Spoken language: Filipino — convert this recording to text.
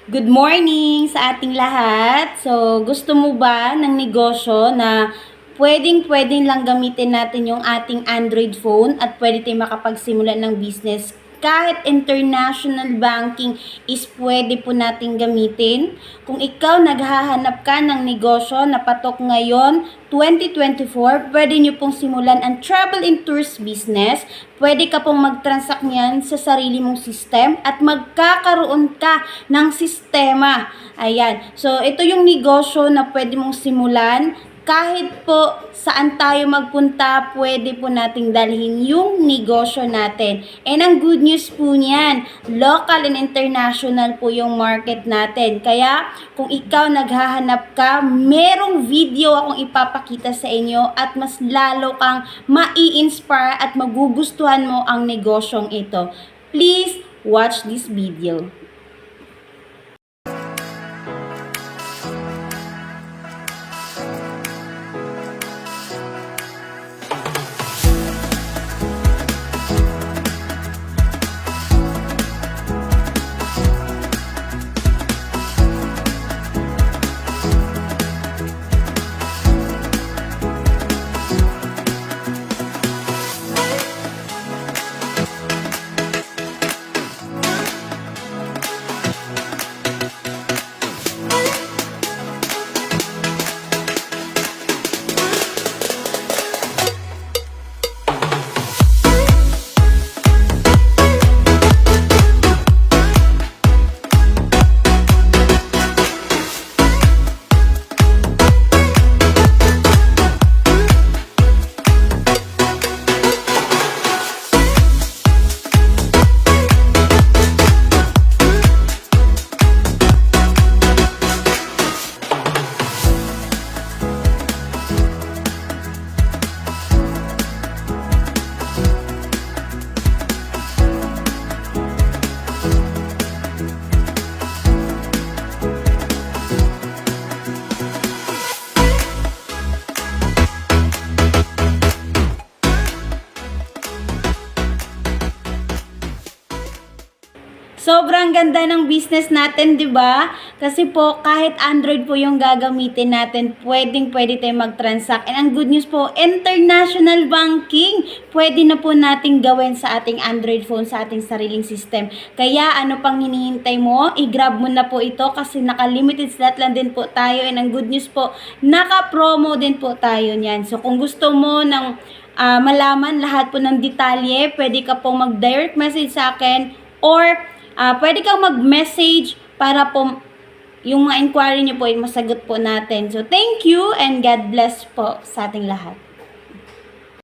Good morning sa ating lahat. So, gusto mo ba ng negosyo na pwedeng lang gamitin natin yung ating Android phone at pwede tayong makapagsimula ng business kahit international banking is pwede po natin gamitin. Kung ikaw naghahanap ka ng negosyo na patok ngayon, 2024, pwede nyo pong simulan ang travel and tours business. Pwede ka pong mag-transact niyan sa sarili mong system at magkakaroon ka ng sistema. Ayan. So, ito yung negosyo na pwede mong simulan. Kahit po saan tayo magpunta, pwede po nating dalhin yung negosyo natin. And ang good news po niyan, local and international po yung market natin. Kaya kung ikaw naghahanap ka, merong video akong ipapakita sa inyo at mas lalo kang mai-inspire at magugustuhan mo ang negosyong ito. Please watch this video. Sobrang ganda ng business natin, 'di ba? Kasi po kahit Android po yung gagamitin natin, pwede tayong mag-transact. And ang good news po, international banking. Pwede na po nating gawin sa ating Android phone, sa ating sariling system. Kaya ano pang hinihintay mo? I-grab mo na po ito kasi naka-limited slot lang din po tayo. And ang good news po, naka-promo din po tayo niyan. So kung gusto mo ng malaman lahat po ng detalye, pwede ka pong mag-direct message sa akin or pwede kang mag-message para po yung mga inquiry nyo po ay masagot po natin. So, thank you and God bless po sa ating lahat.